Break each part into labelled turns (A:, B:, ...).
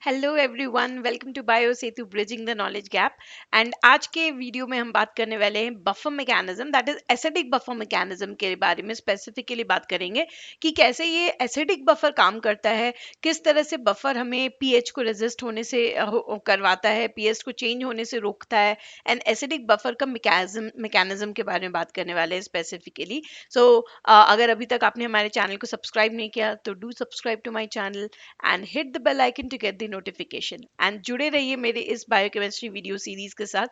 A: Hello everyone, welcome to bio Setu bridging the knowledge gap. And आज के video में हम बात करने वाले हैं buffer mechanism, that is acidic buffer mechanism के बारे में स्पेसिफिकली बात करेंगे कि कैसे ये एसिडिक बफर काम करता है, किस तरह से बफर हमें पीएच को रेजिस्ट होने से करवाता है, पीएच को चेंज होने से रोकता है। एंड एसिडिक बफर का मैकेनिज्म के बारे में बात करने वाले हैं स्पेसिफिकली। सो अगर अभी तक आपने हमारे चैनल को सब्सक्राइब नहीं किया तो do subscribe to my channel and hit the bell icon to get the notification. And जुड़े रहिए मेरे इस बायोकेमिस्ट्री वीडियो सीरीज के साथ,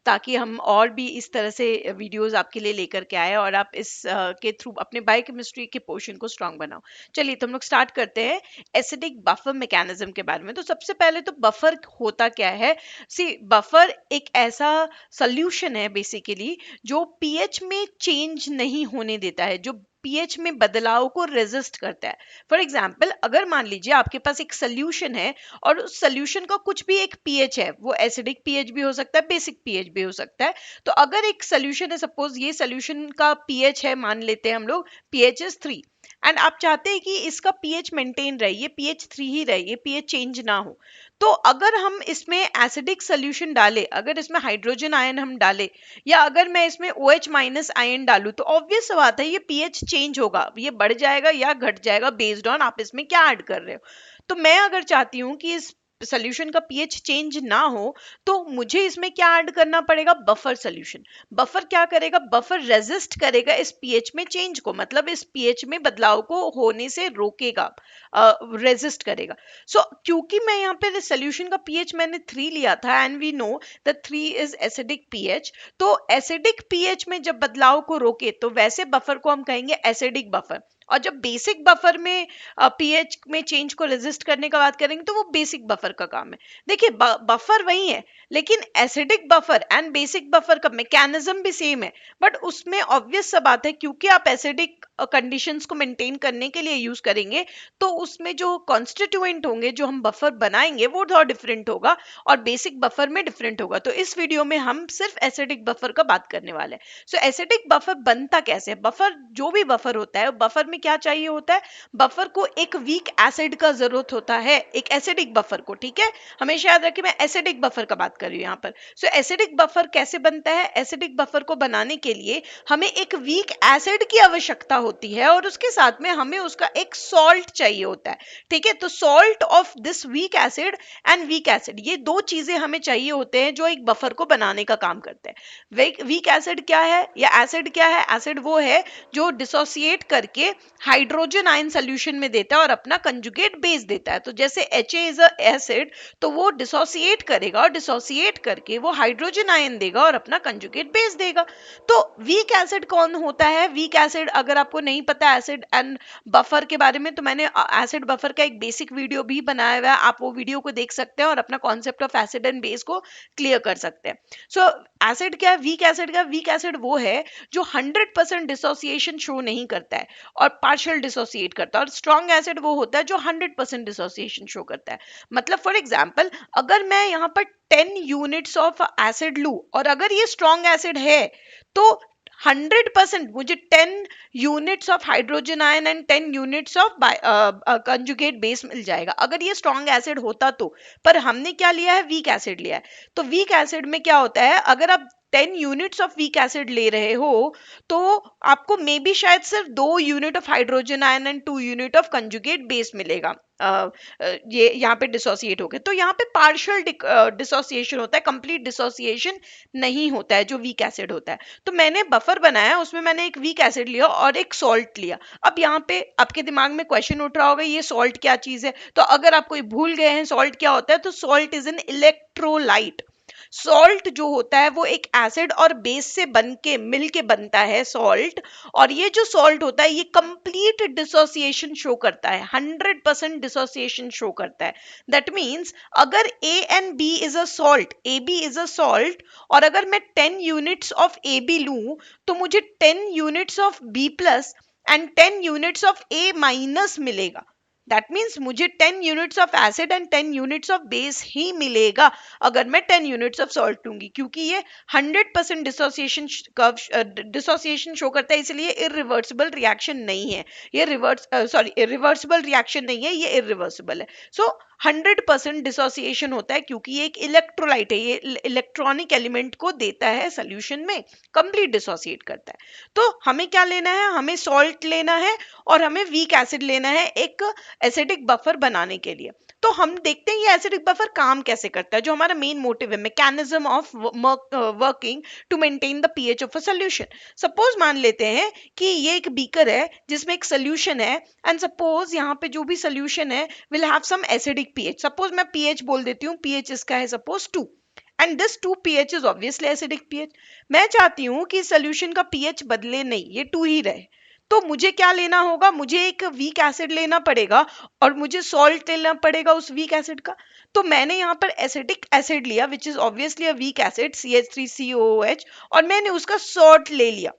A: ताकि हम और भी इस तरह से वीडियोस आपके लिए लेकर के आए और आप इस के थ्रू अपने बायोकेमिस्ट्री के पोर्शन को स्ट्रांग बनाओ। चलिए तो हम लोग स्टार्ट करते हैं एसिडिक बफर मैकेनिज्म के बारे में। तो सबसे पहले तो बफर होता क्या है। सी, बफर एक ऐसा सोल्यूशन है बेसिकली जो पीएच में चेंज नहीं होने देता है, जो पीएच में बदलाव को रेजिस्ट करता है। फॉर एग्जाम्पल, अगर मान लीजिए आपके पास एक सोल्यूशन है और उस सोल्यूशन का कुछ भी एक पीएच है, वो एसिडिक पीएच भी हो सकता है, बेसिक पीएच भी हो सकता है। तो अगर एक सोल्यूशन है, सपोज ये सोल्यूशन का पीएच है, मान लेते हैं हम लोग पीएच इज 3, एंड आप चाहते हैं कि इसका पीएच मेंटेन रहे, ये पीएच 3 ही रहे, ये पीएच चेंज ना हो। तो अगर हम इसमें एसिडिक सोल्यूशन डालें, अगर इसमें हाइड्रोजन आयन हम डालें, या अगर मैं इसमें OH माइनस आयन डालूं, तो ऑब्वियस बात है ये पीएच चेंज होगा, ये बढ़ जाएगा या घट जाएगा बेस्ड ऑन आप इसमें क्या ऐड कर रहे हो। तो मैं अगर चाहती हूँ कि इस सोल्यूशन का पीएच चेंज ना हो, तो मुझे इसमें क्या ऐड करना पड़ेगा? Buffer solution. बफर क्या करेगा? बफर रेजिस्ट करेगा इस पीएच में चेंज को, मतलब इस पीएच में बदलाव को होने से रोकेगा, रेजिस्ट करेगा। सो क्योंकि मैं यहाँ पे सोल्यूशन का पीएच मैंने 3 लिया था, and we know that 3 is acidic pH, तो एसिडिक पीएच में जब बदलाव को रोके तो वैसे बफर को हम कहेंगे एसिडिक बफर। और जब बेसिक बफर में पीएच में चेंज को रेजिस्ट करने का बात करेंगे तो वो बेसिक बफर का काम है। देखिए, बफर वही है, लेकिन acidic buffer and basic buffer का मैकेनिज्म भी सेम है। बट उसमें ऑब्वियस सा बात है, क्योंकि आप एसिडिक कंडीशंस को मेंटेन करने के लिए यूज करेंगे, तो उसमें जो कॉन्स्टिट्यूएंट होंगे, जो हम बफर बनाएंगे, वो थोड़ा डिफरेंट होगा और बेसिक बफर में डिफरेंट होगा। तो इस वीडियो में हम सिर्फ एसिडिक बफर का बात करने वाले हैं। सो एसिडिक बफर बनता कैसे है? बफर, जो भी बफर होता है, बफर में क्या चाहिए होता है? बफर को एक वीक एसिड का जरूरत होता है, एक एसिडिक बफर को। ठीक है, हमेशा याद रखिए मैं एसिडिक बफर का बात कर रही हूँ यहाँ पर। सो एसिडिक बफर कैसे बनता है? एसिडिक बफर को बनाने के लिए हमें एक वीक एसिड की आवश्यकता होती है और उसके साथ में हमें उसका एक सॉल्ट चाहिए होता है। ठीक है, तो salt of this weak acid and weak acid, ये दो चीजें हमें चाहिए होते हैं जो एक बफर को बनाने का काम करते हैं। वीक एसिड क्या है या एसिड क्या है? एसिड वो है जो डिसोसिएट करके हाइड्रोजन आयन सोल्यूशन में देता है और अपना कंजुगेट बेस देता है। तो जैसे Ha इज अ एसिड, तो वो डिसोसिएट करेगा और डिसोसिएट करके वो हाइड्रोजन आयन देगा और अपना कंजुगेट बेस देगा। तो वीक एसिड कौन होता है? वीक एसिड, अगर आपको नहीं पता एसिड एंड बफर के बारे में, तो मैंने एसिड बफर का एक बेसिक वीडियो भी बनाया हुआ है, आप वो वीडियो को देख सकते हैं और अपना concept of acid and base को क्लियर कर सकते हैं। सो एसिड क्या है? वीक एसिड का, वीक एसिड वो है जो 100% डिसोसिएशन शो नहीं करता है और पार्शियल डिसोसिएट करता है, और स्ट्रॉन्ग एसिड वो होता है जो 100% डिसोसिएशन शो करता है। मतलब फॉर एग्जांपल, अगर मैं यहाँ पर 10 यूनिट्स ऑफ एसिड लूं और अगर ये स्ट्रॉन्ग एसिड है, तो 100% मुझे 10 units of hydrogen ion and 10 units of conjugate base मिल जाएगा, अगर ये स्ट्रॉन्ग एसिड होता तो। पर हमने क्या लिया है? वीक एसिड लिया है। तो वीक एसिड में क्या होता है? अगर आप 10 यूनिट्स ऑफ वीक एसिड ले रहे हो, तो आपको मे बी शायद सिर्फ 2 unit of hydrogen ion and 2 unit of conjugate base मिलेगा। ये यहाँ पे डिसोसिएट हो गए, तो यहाँ पे पार्शियल डिसोसिएशन होता है, कंप्लीट डिसोसिएशन नहीं होता है जो वीक एसिड होता है। तो मैंने बफर बनाया, उसमें मैंने एक वीक एसिड लिया और एक सॉल्ट लिया। अब यहाँ पे आपके दिमाग में क्वेश्चन उठ रहा होगा, ये सॉल्ट क्या चीज है? तो अगर आप कोई भूल गए हैं सॉल्ट क्या होता है, तो salt is an electrolyte. Salt जो होता है वो एक एसिड और बेस से बन के मिल के बनता है सॉल्ट। और ये जो सॉल्ट होता है ये कंप्लीट डिसोसिएशन शो करता है, 100% डिसोसिएशन शो करता है। दैट मीन्स अगर A and B is a salt, A B is a salt, और अगर मैं 10 यूनिट्स ऑफ ए बी लूं, तो मुझे 10 units of B plus and 10 units of A minus मिलेगा। दैट मीन्स मुझे 10 units of acid and 10 units of base ही मिलेगा अगर मैं 10 यूनिट्स ऑफ सॉल्ट लूंगी, क्योंकि ये 100% डिसोसिएशन शो करता है, इसलिए इरिवर्सिबल रिएक्शन नहीं है। ये रिवर्सिबल रिएक्शन नहीं है, ये इरिवर्सिबल है। सो 100% डिसोसिएशन होता है, क्योंकि ये एक इलेक्ट्रोलाइट है, ये इलेक्ट्रॉनिक एलिमेंट को देता है सोल्यूशन में, कंप्लीट डिसोसिएट करता है। तो हमें क्या लेना है, हमें सॉल्ट लेना है और हमें वीक एसिड लेना है एक एसिडिक बफर बनाने के लिए। तो हम देखते हैं ये एसिडिक बफर काम कैसे करता है, जो हमारा मेन मोटिव है, mechanism of working to maintain the pH of a solution. Suppose मान लेते हैं कि ये एक बीकर है जिसमें एक सोल्यूशन है, एंड सपोज यहाँ पे जो भी सोल्यूशन है will have some acidic pH. Suppose मैं पीएच बोल देती हूँ, पीएच इसका है suppose 2, and this 2 pH is obviously acidic pH. मैं चाहती हूँ कि सोल्यूशन का पीएच बदले नहीं, ये 2 ही रहे। तो मुझे क्या लेना होगा, मुझे एक वीक एसिड लेना पड़ेगा और मुझे सॉल्ट लेना पड़ेगा उस वीक एसिड का। तो मैंने यहाँ पर एसिटिक एसिड लिया which is obviously a weak acid CH3COOH, और मैंने उसका सॉल्ट ले लिया,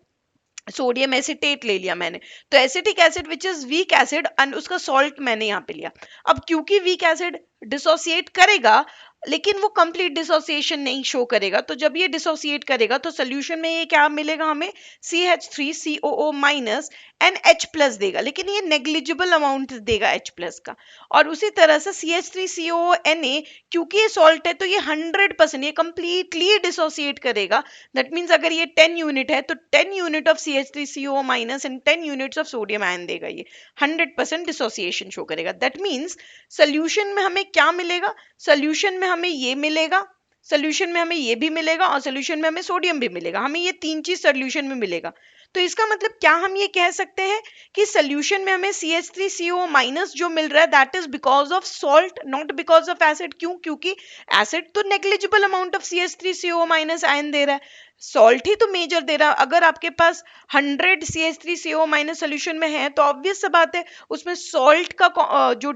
A: सोडियम एसिटेट ले लिया मैंने। तो acetic acid which is weak acid and उसका सॉल्ट मैंने यहाँ पे लिया। अब क्योंकि वीक एसिड डिसोसिएट करेगा लेकिन वो कंप्लीट डिसोसिएशन नहीं शो करेगा, तो जब ये डिसोसिएट करेगा तो सोल्यूशन में ये क्या मिलेगा हमें, CH3COO minus and H plus देगा, लेकिन ये नेग्लिजिबल अमाउंट देगा H प्लस का। और उसी तरह से CH3CONA, क्योंकि ये सॉल्ट है तो ये 100% ये कंप्लीटली डिसोसिएट करेगा। दैट मीन्स अगर ये 10 यूनिट है तो 10 unit of CH3CO minus and 10 units of sodium ion देगा, ये 100% डिसोसिएशन शो करेगा। दैट मीन्स सोल्यूशन में हमें क्या मिलेगा, सोल्यूशन में हमें ये मिलेगा, सोल्यूशन में हमें ये भी मिलेगा और सोल्यूशन में हमें सोडियम भी मिलेगा, हमें ये 3 चीज सोल्यूशन में मिलेगा। तो इसका मतलब क्या हम ये कह सकते हैं कि सोल्यूशन में हमें CH3CO माइनस जो मिल रहा है that is because of salt, not because of acid. क्यों, क्योंकि एसिड तो negligible amount of CH3CO minus ion दे रहा है, सॉल्ट ही तो मेजर दे रहा है। अगर आपके पास 100 CH3CO माइनस सोल्यूशन में है तो ऑब्वियस सा बात है उसमें सॉल्ट का जो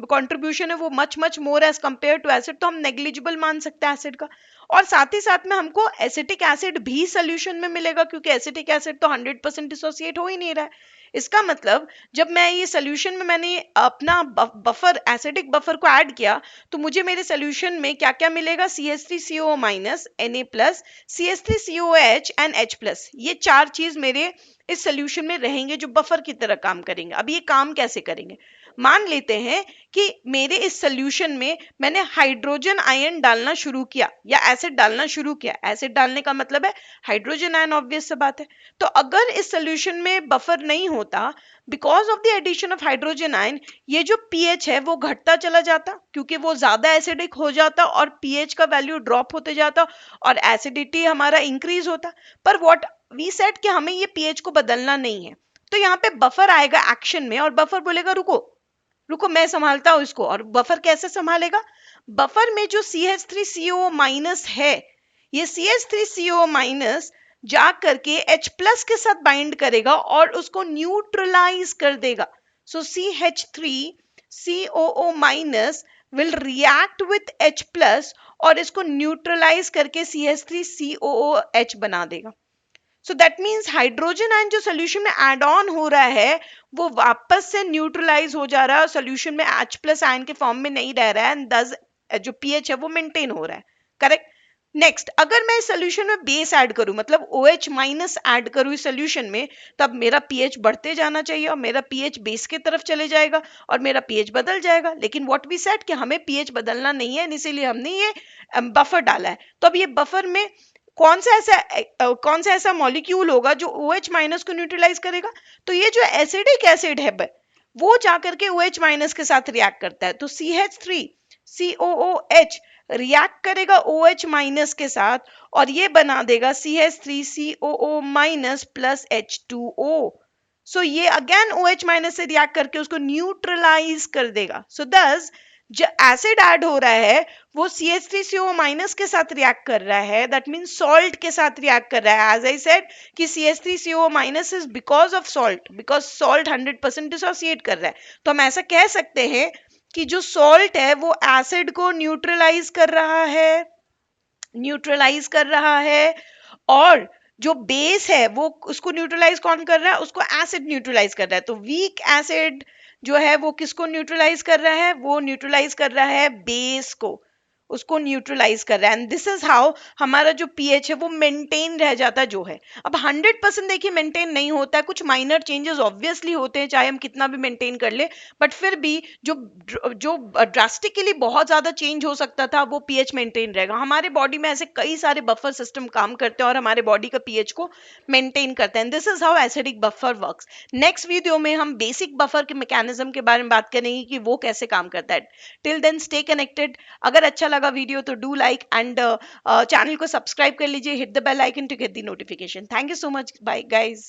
A: कंट्रीब्यूशन है वो much much more as compare to acid, तो हम नेग्लिजिबल मान सकते हैं एसिड का। और साथ ही साथ में हमको एसिटिक एसिड भी सोल्यूशन में मिलेगा, क्योंकि एसिटिक एसिड तो 100% डिसोसिएट हो ही नहीं रहा है। इसका मतलब जब मैं ये सोल्यूशन में मैंने अपना बफर एसिडिक बफर को ऐड किया तो मुझे मेरे सोल्यूशन में क्या क्या मिलेगा, CH3CO minus Na plus CH3COH and H plus, ये 4 चीज मेरे इस सोल्यूशन में रहेंगे जो बफर की तरह काम करेंगे। अब ये काम कैसे करेंगे, मान लेते हैं कि मेरे इस सोल्यूशन में मैंने हाइड्रोजन आयन डालना शुरू किया या एसिड डालना शुरू किया। एसिड डालने का मतलब है हाइड्रोजन आयन, ऑब्वियस सा बात है। तो अगर इस सोल्यूशन में बफर नहीं होता because of the addition of hydrogen ion, ये जो पीएच है वो घटता चला जाता, क्योंकि वो ज्यादा एसिडिक हो जाता और पीएच का वैल्यू ड्रॉप होते जाता और एसिडिटी हमारा इंक्रीज होता। पर व्हाट वी सेड कि हमें ये पीएच को बदलना नहीं है। तो यहाँ पे बफर आएगा एक्शन में और बफर बोलेगा रुको रुको मैं संभालता हूं इसको। और बफर कैसे संभालेगा, बफर में जो CH3CO माइनस है, ये CH3CO माइनस जा करके H प्लस के साथ बाइंड करेगा और उसको न्यूट्रलाइज कर देगा। सो CH3COO minus will react with H plus और इसको न्यूट्रलाइज करके CH3COOH बना देगा। So that means hydrogen ion जो सोल्यूशन में एड ऑन हो रहा है वो वापस से न्यूट्रलाइज हो जा रहा है, सोल्यूशन में H प्लस आयन के फॉर्म में नहीं रह रहा है, एंड दस जो पीएच है वो मेंटेन हो रहा है। करेक्ट। नेक्स्ट, अगर मैं इस सोल्यूशन में बेस ऐड करूं, मतलब OH माइनस ऐड करूं इस सोल्यूशन में, तब मेरा पीएच बढ़ते जाना चाहिए और मेरा पीएच बेस की तरफ चले जाएगा और मेरा पीएच बदल जाएगा। लेकिन व्हाट वी सेड कि हमें पीएच बदलना नहीं है, इसीलिए हमने ये बफर डाला है। तो अब ये बफर में कौन सा ऐसा मॉलिक्यूल होगा जो OH माइनस को न्यूट्रलाइज करेगा, तो ये जो एसिडिक एसिड है वो जाकर के OH माइनस के साथ रिएक्ट करता है। तो CH3COOH रिएक्ट करेगा OH माइनस के साथ और ये बना देगा CH3COO माइनस प्लस H2O। सो ये अगेन OH माइनस से रिएक्ट करके उसको न्यूट्रलाइज कर देगा। सो दस जो एसिड ऐड हो रहा है वो CH3CO माइनस के साथ रिएक्ट कर रहा है, दैट मीन्स सॉल्ट के साथ रिएक्ट कर रहा है। एज आई सेड कि CH3CO minus is because of salt, because salt 100% dissociate कर रहा है। तो हम ऐसा कह सकते हैं कि जो सॉल्ट है वो एसिड को न्यूट्रलाइज कर रहा है, और जो बेस है वो उसको न्यूट्रलाइज कौन कर रहा है, उसको एसिड न्यूट्रलाइज कर रहा है। तो वीक एसिड जो है वो किसको न्यूट्रलाइज कर रहा है, वो न्यूट्रलाइज कर रहा है बेस को। उसको न्यूट्रलाइज कर रहा है, एंड दिस इज हाउ हमारा जो पीएच है वो मेंटेन रह जाता है जो है। अब 100% देखिए मेंटेन नहीं होता है, कुछ माइनर चेंजेस ऑब्वियसली होते हैं चाहे हम कितना भी मेंटेन कर ले, बट फिर भी जो जो ड्रास्टिकली बहुत ज्यादा चेंज हो सकता था वो पीएच मेंटेन रहेगा। हमारे बॉडी में ऐसे कई सारे बफर सिस्टम काम करते हैं और हमारे बॉडी का पीएच को मेंटेन करते हैं। This is how acidic buffer works. Next video में हम बेसिक बफर के मैकेनिज्म के बारे में बात करेंगे कि वो कैसे काम करता है। Till then stay connected. अगर अच्छा लगा वीडियो तो डू लाइक एंड चैनल को सब्सक्राइब कर लीजिए, hit the bell icon to get the notification. Thank you so much, bye guys.